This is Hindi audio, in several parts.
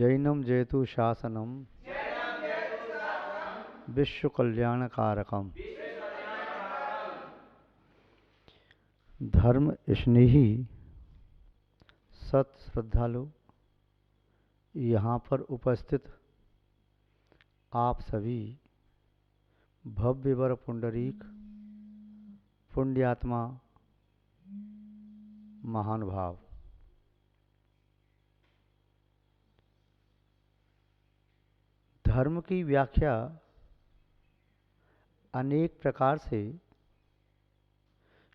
जैनम जयतु शासनम विश्व कल्याणकारकम। धर्म स्नेही सत श्रद्धालु, यहाँ पर उपस्थित आप सभी भव्य वर पुंडरीक पुण्यात्मा महानुभाव, धर्म की व्याख्या अनेक प्रकार से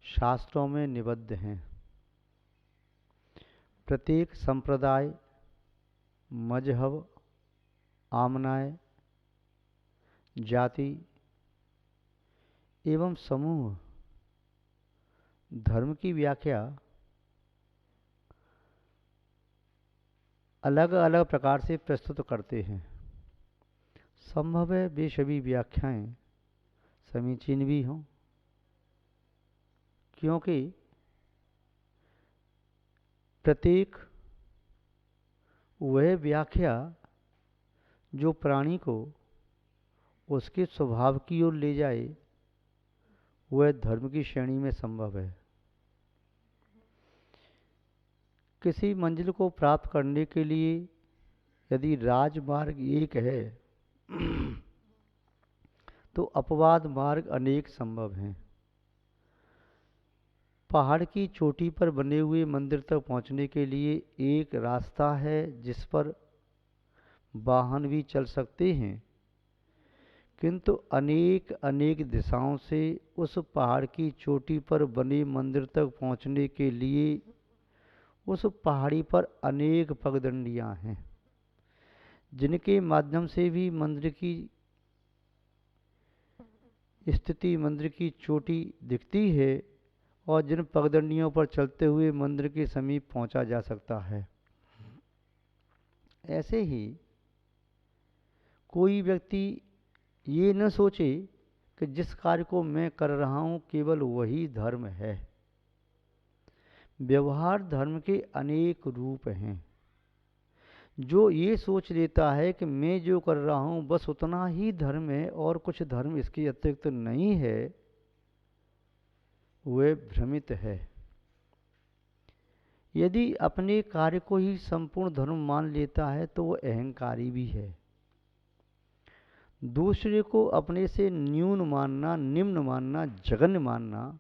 शास्त्रों में निबद्ध हैं। प्रत्येक संप्रदाय, मजहब, आमनाय, जाति एवं समूह धर्म की व्याख्या अलग अलग प्रकार से प्रस्तुत करते हैं। संभव है वे सभी व्याख्याएं समीचीन भी हों, क्योंकि प्रत्येक वह व्याख्या जो प्राणी को उसके स्वभाव की ओर ले जाए वह धर्म की श्रेणी में संभव है। किसी मंजिल को प्राप्त करने के लिए यदि राजमार्ग एक है तो अपवाद मार्ग अनेक संभव हैं। पहाड़ की चोटी पर बने हुए मंदिर तक पहुंचने के लिए एक रास्ता है जिस पर वाहन भी चल सकते हैं, किंतु अनेक अनेक दिशाओं से उस पहाड़ की चोटी पर बने मंदिर तक पहुंचने के लिए उस पहाड़ी पर अनेक पगडंडियां हैं, जिनके माध्यम से भी मंदिर की स्थिति, मंदिर की चोटी दिखती है और जिन पगडंडियों पर चलते हुए मंदिर के समीप पहुंचा जा सकता है। ऐसे ही कोई व्यक्ति ये न सोचे कि जिस कार्य को मैं कर रहा हूं केवल वही धर्म है। व्यवहार धर्म के अनेक रूप हैं। जो ये सोच लेता है कि मैं जो कर रहा हूं बस उतना ही धर्म है और कुछ धर्म इसके अतिरिक्त नहीं है, वह भ्रमित है। यदि अपने कार्य को ही संपूर्ण धर्म मान लेता है तो वह अहंकारी भी है। दूसरे को अपने से न्यून मानना, निम्न मानना, जघन्य मानना,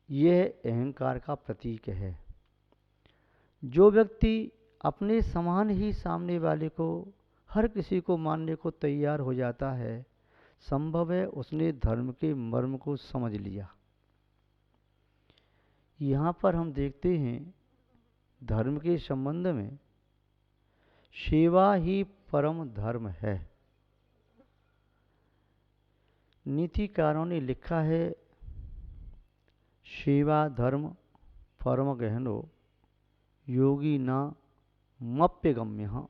यह अहंकार का प्रतीक है। जो व्यक्ति अपने समान ही सामने वाले को, हर किसी को मानने को तैयार हो जाता है, संभव है उसने धर्म के मर्म को समझ लिया। यहाँ पर हम देखते हैं धर्म के संबंध में सेवा ही परम धर्म है। नीतिकारों ने लिखा है, सेवा धर्म परम गहनो योगी नामप्यगम्य।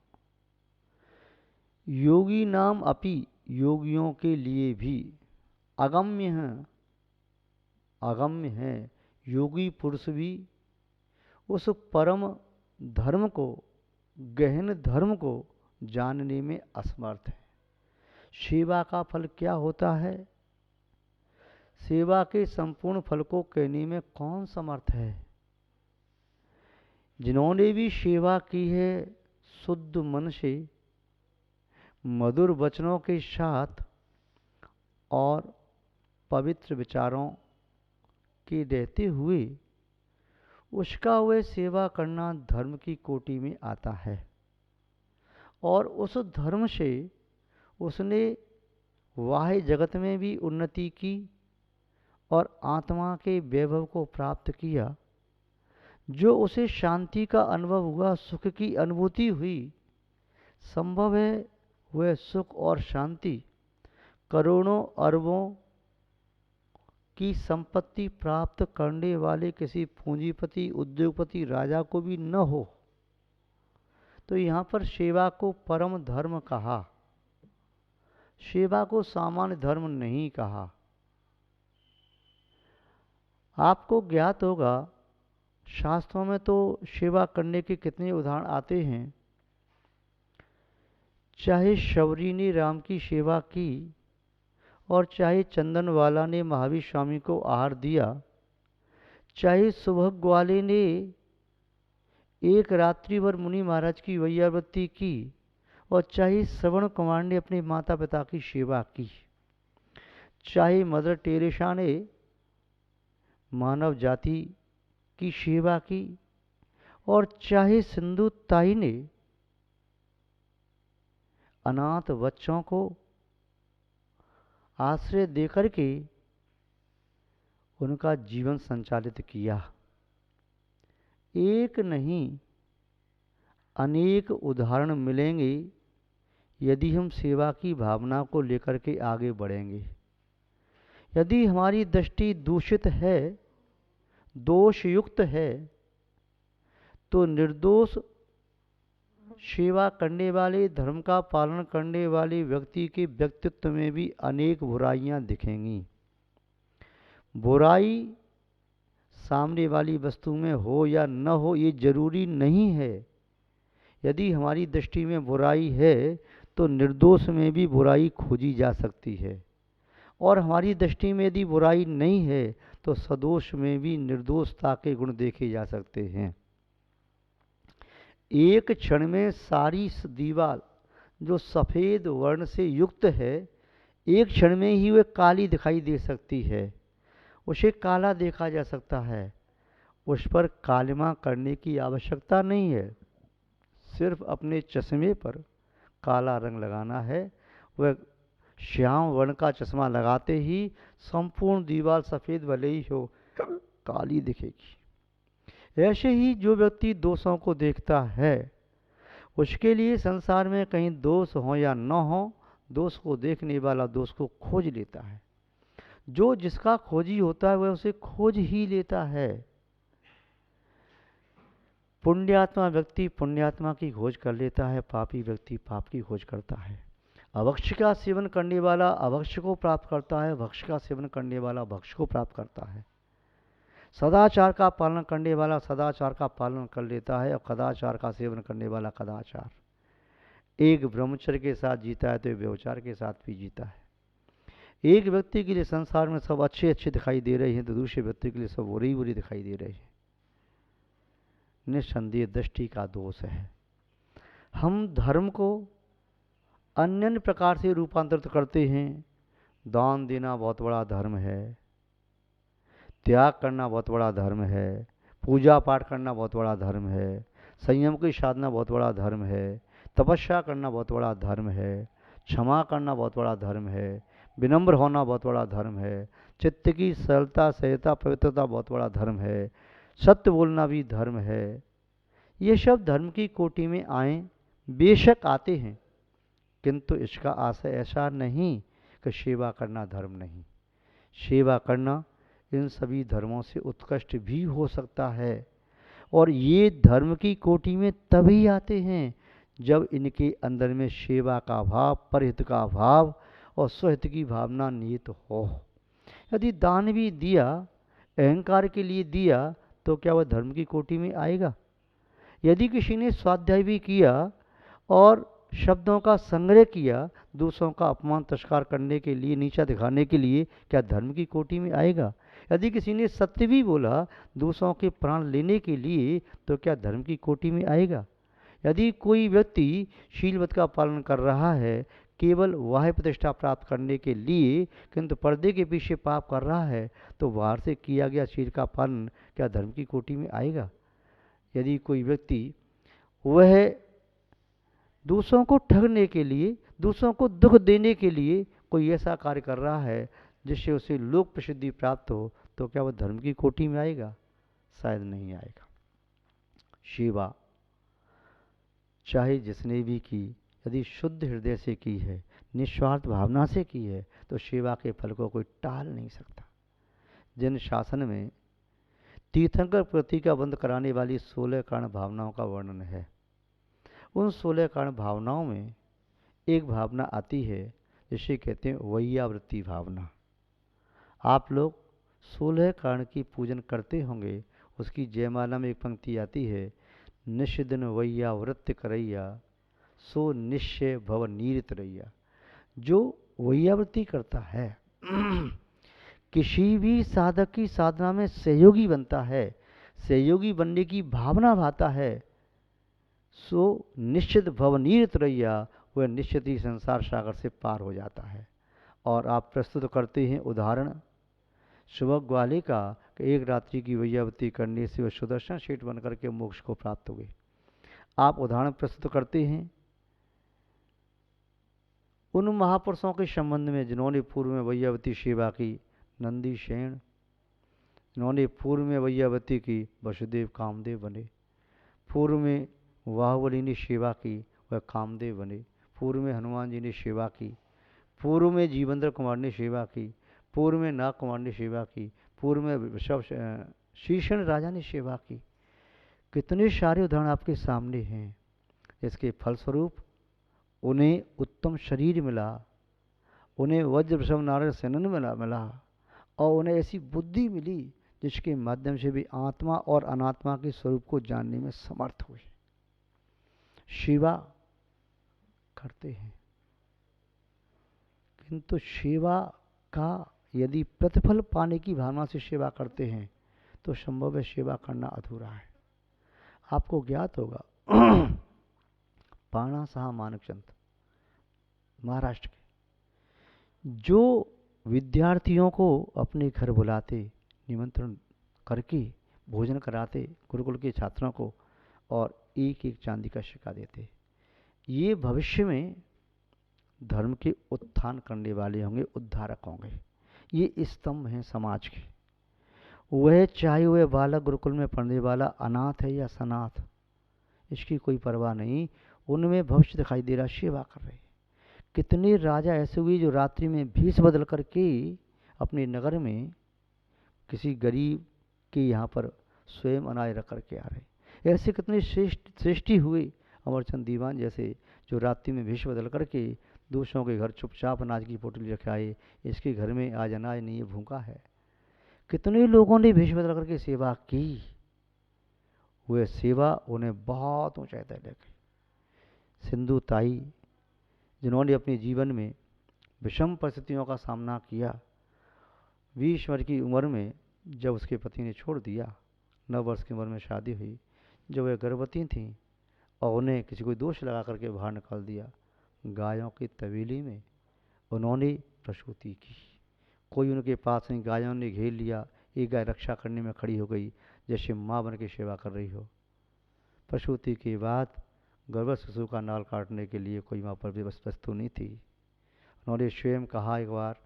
योगी नाम अपि, योगियों के लिए भी अगम्य है, अगम्य है। योगी पुरुष भी उस परम धर्म को, गहन धर्म को जानने में असमर्थ है। सेवा का फल क्या होता है? सेवा के संपूर्ण फल को कहने में कौन समर्थ है? जिन्होंने भी सेवा की है शुद्ध मन से, मधुर वचनों के साथ और पवित्र विचारों के रहते हुए, उसका वह सेवा करना धर्म की कोटि में आता है। और उस धर्म से उसने बाह्य जगत में भी उन्नति की और आत्मा के वैभव को प्राप्त किया। जो उसे शांति का अनुभव हुआ, सुख की अनुभूति हुई, संभव है वह सुख और शांति करोड़ों अरबों की संपत्ति प्राप्त करने वाले किसी पूंजीपति, उद्योगपति, राजा को भी न हो। तो यहाँ पर सेवा को परम धर्म कहा, सेवा को सामान्य धर्म नहीं कहा। आपको ज्ञात होगा शास्त्रों में तो सेवा करने के कितने उदाहरण आते हैं। चाहे शबरी ने राम की सेवा की और चाहे चंदनवाला ने महावीर स्वामी को आहार दिया, चाहे सुभग ग्वाले ने एक रात्रि भर मुनि महाराज की वैयावृत्ति की और चाहे श्रवण कुमार ने अपने माता पिता की सेवा की, चाहे मदर टेरेसा ने मानव जाति की सेवा की और चाहे सिंधु ताई ने अनाथ बच्चों को आश्रय देकर के उनका जीवन संचालित किया। एक नहीं अनेक उदाहरण मिलेंगे यदि हम सेवा की भावना को लेकर के आगे बढ़ेंगे। यदि हमारी दृष्टि दूषित है, दोषयुक्त है, तो निर्दोष सेवा करने वाले, धर्म का पालन करने वाले व्यक्ति के व्यक्तित्व में भी अनेक बुराइयां दिखेंगी। बुराई सामने वाली वस्तु में हो या न हो ये जरूरी नहीं है। यदि हमारी दृष्टि में बुराई है तो निर्दोष में भी बुराई खोजी जा सकती है, और हमारी दृष्टि में यदि बुराई नहीं है तो सदोष में भी निर्दोषता के गुण देखे जा सकते हैं। एक क्षण में सारी दीवार जो सफ़ेद वर्ण से युक्त है, एक क्षण में ही वह काली दिखाई दे सकती है। उसे काला देखा जा सकता है, उस पर कालिमा करने की आवश्यकता नहीं है। सिर्फ अपने चश्मे पर काला रंग लगाना है। वह श्याम वर्ण का चश्मा लगाते ही संपूर्ण दीवार सफ़ेद भले ही हो, काली दिखेगी। ऐसे ही जो व्यक्ति दोषों को देखता है, उसके लिए संसार में कहीं दोष हो या न हो, दोष को देखने वाला दोष को खोज लेता है। जो जिसका खोजी होता है वह उसे खोज ही लेता है। पुण्यात्मा व्यक्ति पुण्यात्मा की खोज कर लेता है, पापी व्यक्ति पाप की खोज करता है। अभक्ष का सेवन करने वाला अभक्ष को प्राप्त करता है, भक्ष का सेवन करने वाला भक्ष को प्राप्त करता है। सदाचार का पालन करने वाला सदाचार का पालन कर लेता है, और कदाचार का सेवन करने वाला कदाचार। एक ब्रह्मचर्य के साथ जीता है तो व्यभिचार के साथ भी जीता है। एक व्यक्ति के लिए संसार में सब अच्छे अच्छे दिखाई दे रहे हैं तो दूसरे व्यक्ति के लिए सब बुरे बुरे दिखाई दे रहे हैं। निस्संदेह दृष्टि का दोष है। हम धर्म को अन्य प्रकार से रूपांतरित करते हैं। दान देना बहुत बड़ा धर्म है, त्याग करना बहुत बड़ा धर्म है, पूजा पाठ करना बहुत बड़ा धर्म है, संयम की साधना बहुत बड़ा धर्म है, तपस्या करना बहुत बड़ा धर्म है, क्षमा करना बहुत बड़ा धर्म है, विनम्र होना बहुत बड़ा धर्म है, चित्त की सरलता सहजता पवित्रता बहुत बड़ा धर्म है, सत्य बोलना भी धर्म है। ये सब धर्म की कोटि में आए, बेशक आते हैं, किंतु इसका आशय ऐसा नहीं कि सेवा करना धर्म नहीं। सेवा करना इन सभी धर्मों से उत्कृष्ट भी हो सकता है, और ये धर्म की कोटि में तभी आते हैं जब इनके अंदर में सेवा का भाव, परहित का भाव और स्वहित की भावना निहित हो। यदि दान भी दिया, अहंकार के लिए दिया, तो क्या वह धर्म की कोटि में आएगा? यदि किसी ने स्वाध्याय भी किया और शब्दों का संग्रह किया, दूसरों का अपमान तिरस्कार करने के लिए, नीचा दिखाने के लिए, क्या धर्म की कोटि में आएगा? यदि किसी ने सत्य भी बोला दूसरों के प्राण लेने के लिए, तो क्या धर्म की कोटि में आएगा? यदि कोई व्यक्ति शीलवत का पालन कर रहा है केवल वाह्य प्रतिष्ठा प्राप्त करने के लिए, किंतु पर्दे के पीछे पाप कर रहा है, तो बाहर से किया गया शील का पालन क्या धर्म की कोटि में आएगा? यदि कोई व्यक्ति वह दूसरों को ठगने के लिए, दूसरों को दुख देने के लिए कोई ऐसा कार्य कर रहा है जिससे उसे लोक प्रसिद्धि प्राप्त हो, तो क्या वह धर्म की कोटि में आएगा? शायद नहीं आएगा। सेवा चाहे जिसने भी की, यदि शुद्ध हृदय से की है, निस्वार्थ भावना से की है, तो सेवा के फल को कोई टाल नहीं सकता। जिन शासन में तीर्थंकर प्रति का बंद कराने वाली 16 कारण भावनाओं का वर्णन है, उन 16 कारण भावनाओं में एक भावना आती है जिसे कहते हैं वैयावृत्ति भावना। आप लोग 16 कारण की पूजन करते होंगे। उसकी जयमाला में एक पंक्ति आती है, निष्दिन वैयावृत्ति करैया सो निश्चय भव नीरत रैया। जो वैयावृत्ति करता है किसी भी साधक की साधना में सहयोगी बनता है, सहयोगी बनने की भावना भाता है, सो निश्चित भवनीरत रैया, वह निश्चित ही संसार सागर से पार हो जाता है। और आप प्रस्तुत करते हैं उदाहरण सुबह ग्वाले का कि एक रात्रि की वैयावृत्ति करने से वह सुदर्शन सेठ बनकर के मोक्ष को प्राप्त हुए। आप उदाहरण प्रस्तुत करते हैं उन महापुरुषों के संबंध में जिन्होंने पूर्व में वैयावृत्ति सेवा की, नंदी सेन, जिन्होंने पूर्व में वैयावृत्ति की, वसुदेव कामदेव बने। पूर्व में बाहुबली ने सेवा की, वह कामदेव बने। पूर्व में हनुमान जी ने सेवा की, पूर्व में जीवेंद्र कुमार ने सेवा की, पूर्व में नाग कुमार ने सेवा की, पूर्व में शीर्षण राजा ने सेवा की। कितने सारे उदाहरण आपके सामने हैं। इसके फलस्वरूप उन्हें उत्तम शरीर मिला, उन्हें वज्र वृषभ नारायण सेनन मिला और उन्हें ऐसी बुद्धि मिली जिसके माध्यम से भी आत्मा और अनात्मा के स्वरूप को जानने में समर्थ हुए। सेवा करते हैं, किंतु सेवा का यदि प्रतिफल पाने की भावना से सेवा करते हैं तो संभव है सेवा करना अधूरा है। आपको ज्ञात होगा पाणा साह मानकचंद महाराष्ट्र के, जो विद्यार्थियों को अपने घर बुलाते, निमंत्रण करके भोजन कराते गुरुकुल के छात्रों को और एक एक चांदी का सिक्का देते, ये भविष्य में धर्म के उत्थान करने वाले होंगे, उद्धारक होंगे। ये स्तंभ हैं समाज के। वह चाहे वह बालक गुरुकुल में पढ़ने वाला अनाथ है या सनाथ, इसकी कोई परवाह नहीं, उनमें भविष्य दिखाई दे रहा, सेवा कर रहे। कितने राजा ऐसे हुए जो रात्रि में भेष बदल करके अपने नगर में किसी गरीब के यहाँ पर स्वयं अनाज रख करके आ रहे। ऐसे कितने श्रेष्ठी हुए, अमरचंद दीवान जैसे, जो रात्रि में भेष बदल करके दूसरों के घर चुपचाप अनाज की पोटली रखे आए, इसके घर में आज अनाज नहीं है, भूखा है। कितने लोगों ने भेष बदल करके सेवा की, वह सेवा उन्हें बहुत ऊंचाई तक ले गई। सिंधु ताई, जिन्होंने अपने जीवन में विषम परिस्थितियों का सामना किया, 20 वर्ष की उम्र में जब उसके पति ने छोड़ दिया, 9 वर्ष की उम्र में शादी हुई, जब वह गर्भवती थी और उन्हें किसी को दोष लगा करके बाहर निकाल दिया, गायों की तवेली में उन्होंने प्रसूति की। कोई उनके पास नहीं, गायों ने घेर लिया, एक गाय रक्षा करने में खड़ी हो गई जैसे माँ बन के सेवा कर रही हो। प्रसूति के बाद गर्भ शिशु का नाल काटने के लिए कोई वहाँ पर वस्तु नहीं थी। उन्होंने स्वयं कहा एक बार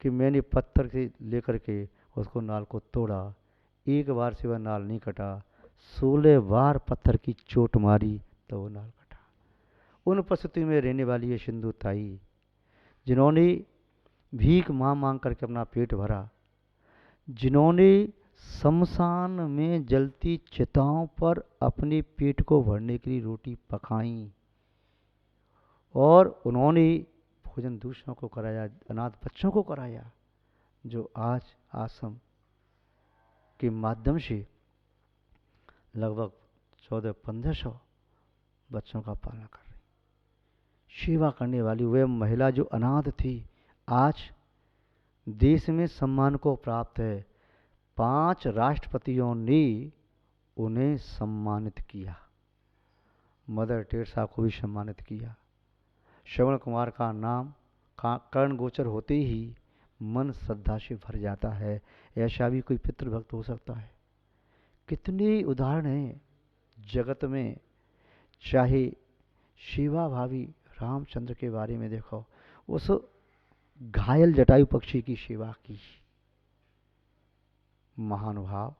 कि मैंने पत्थर से लेकर के उसको नाल को तोड़ा, एक बार से वह नाल नहीं कटा, 16 बार पत्थर की चोट मारी तो वो नाल कटा। उन परिस्थिति में रहने वाली ये सिंधु ताई, जिन्होंने भीख मांग करके अपना पेट भरा, जिन्होंने शमशान में जलती चिताओं पर अपने पेट को भरने के लिए रोटी पकाई और उन्होंने भोजन दूसरों को कराया, अनाथ बच्चों को कराया, जो आज आश्रम के माध्यम से लगभग 1400-1500 बच्चों का पालन कर रही। सेवा करने वाली वह महिला जो अनाथ थी, आज देश में सम्मान को प्राप्त है। 5 राष्ट्रपतियों ने उन्हें सम्मानित किया, मदर टेरेसा को भी सम्मानित किया। श्रवण कुमार का नाम कर्ण गोचर होते ही मन श्रद्धा से भर जाता है। ऐसा भी कोई पितृभक्त हो सकता है। कितने उदाहरण हैं जगत में। चाहे सेवा भावी रामचंद्र के बारे में देखो, उस घायल जटायु पक्षी की सेवा की, महानुभाव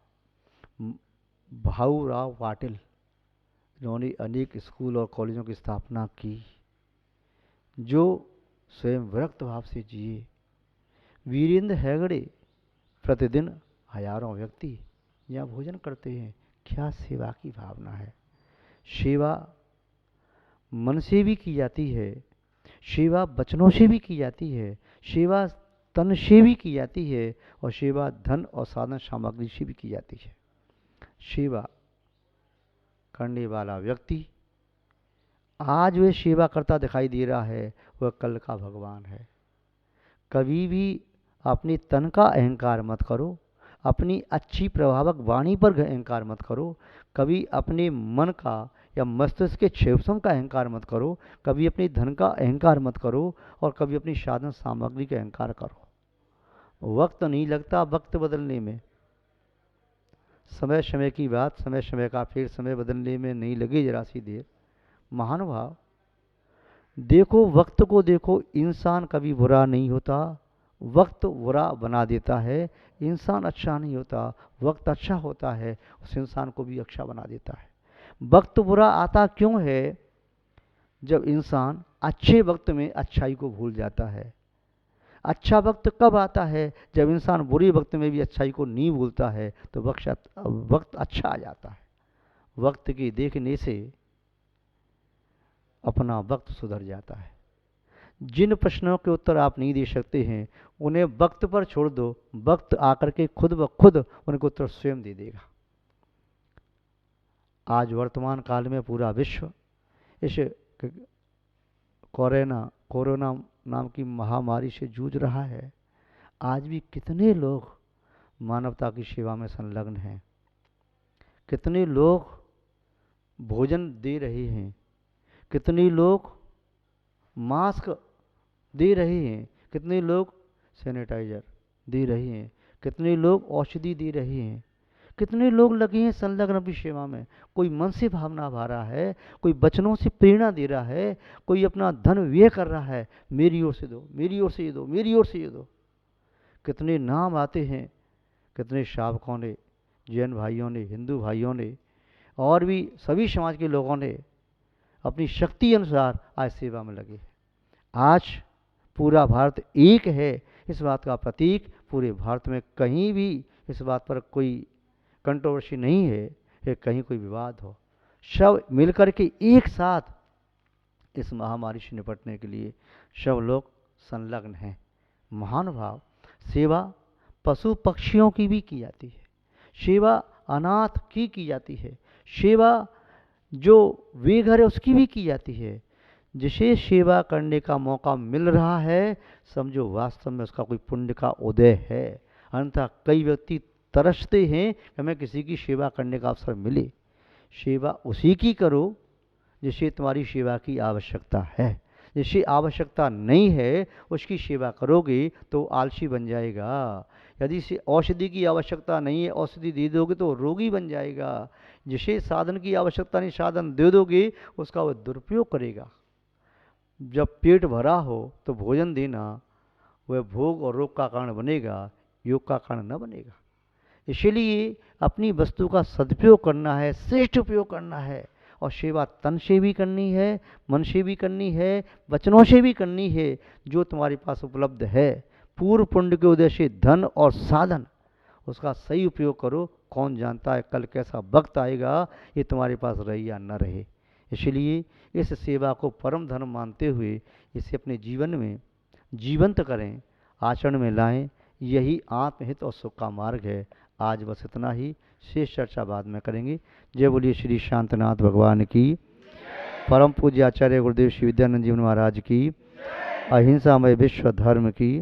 भाऊराव पाटिल, जिन्होंने अनेक स्कूल और कॉलेजों की स्थापना की, जो स्वयं विरक्त भाव से जिए। वीरेंद्र हेगड़े, प्रतिदिन हजारों व्यक्ति यहाँ भोजन करते हैं। क्या सेवा की भावना है। सेवा मन से भी की जाती है, सेवा वचनों से भी की जाती है, सेवा तन से भी की जाती है और सेवा धन और साधन सामग्री से भी की जाती है। सेवा करने वाला व्यक्ति आज वे सेवा करता दिखाई दे रहा है, वह कल का भगवान है। कभी भी अपनी तन का अहंकार मत करो, अपनी अच्छी प्रभावक वाणी पर अहंकार मत करो, कभी अपने मन का या मस्तिष्क के क्षेत्रम का अहंकार मत करो, कभी अपने धन का अहंकार मत करो, और कभी अपनी साधन सामग्री का अहंकार करो। वक्त नहीं लगता वक्त बदलने में, समय समय की बात, समय समय का फिर समय बदलने में नहीं लगे जरा सी देर। महानुभाव, देखो वक्त को देखो, इंसान कभी बुरा नहीं होता, वक्त बुरा बना देता है। इंसान अच्छा नहीं होता, वक्त अच्छा होता है, उस इंसान को भी अच्छा बना देता है। वक्त बुरा आता क्यों है? जब इंसान अच्छे वक्त में अच्छाई को भूल जाता है। अच्छा वक्त कब आता है? जब इंसान बुरे वक्त में भी अच्छाई को नहीं भूलता है, तो वक्त अच्छा आ जाता है। वक्त के देखने से अपना वक्त सुधर जाता है। जिन प्रश्नों के उत्तर आप नहीं दे सकते हैं, उन्हें वक्त पर छोड़ दो, वक्त आकर के खुद ब खुद उनके उत्तर स्वयं दे देगा। आज वर्तमान काल में पूरा विश्व इस कोरोना नाम की महामारी से जूझ रहा है। आज भी कितने लोग मानवता की सेवा में संलग्न हैं, कितने लोग भोजन दे रहे हैं, कितने लोग मास्क दे रहे हैं, कितने लोग सैनिटाइजर दे रहे हैं, कितने लोग औषधि दे रहे हैं, कितने लोग लगे हैं संलग्न अपनी सेवा में। कोई मन से भावना भा रहा है, कोई वचनों से प्रेरणा दे रहा है, कोई अपना धन व्यय कर रहा है, मेरी ओर से दो, मेरी ओर से ये दो, मेरी ओर से ये दो। कितने नाम आते हैं, कितने शावकों ने, जैन भाइयों ने, हिंदू भाइयों ने और भी सभी समाज के लोगों ने अपनी शक्ति अनुसार आज सेवा में लगे। आज पूरा भारत एक है, इस बात का प्रतीक। पूरे भारत में कहीं भी इस बात पर कोई कंट्रोवर्सी नहीं है या कहीं कोई विवाद हो। सब मिलकर के एक साथ इस महामारी से निपटने के लिए सब लोग संलग्न हैं। महानुभाव, सेवा पशु पक्षियों की भी की जाती है, सेवा अनाथ की जाती है, सेवा जो बेघर है उसकी भी की जाती है। जिसे सेवा करने का मौका मिल रहा है, समझो वास्तव में उसका कोई पुण्य का उदय है। अन्यथा कई व्यक्ति तरसते हैं कि हमें किसी की सेवा करने का अवसर मिले। सेवा उसी की करो जिसे तुम्हारी सेवा की आवश्यकता है। जिसे आवश्यकता नहीं है उसकी सेवा करोगे तो आलसी बन जाएगा। यदि से औषधि की आवश्यकता नहीं है, औषधि दे दोगे तो रोगी बन जाएगा। जिसे साधन की आवश्यकता नहीं, साधन दे दोगे उसका वह दुरुपयोग करेगा। जब पेट भरा हो तो भोजन देना वह भोग और रोग का कारण बनेगा, योग का कारण न बनेगा। इसीलिए अपनी वस्तु का सदुपयोग करना है, श्रेष्ठ उपयोग करना है। और सेवा तन से भी करनी है, मन से भी करनी है, वचनों से भी करनी है। जो तुम्हारे पास उपलब्ध है पूर्व पुण्य के उदय से धन और साधन, उसका सही उपयोग करो। कौन जानता है कल कैसा वक्त आएगा, ये तुम्हारे पास रहे या न रहे। इसलिए इस सेवा को परम धर्म मानते हुए इसे अपने जीवन में जीवंत करें, आचरण में लाएं। यही आत्महित और सुख का मार्ग है। आज बस इतना ही, शेष चर्चा बाद में करेंगे। जय बोलिए श्री शांतनाथ भगवान की, परम पूज्य आचार्य गुरुदेव श्री विद्यानंद जी महाराज की, अहिंसामय विश्व धर्म की।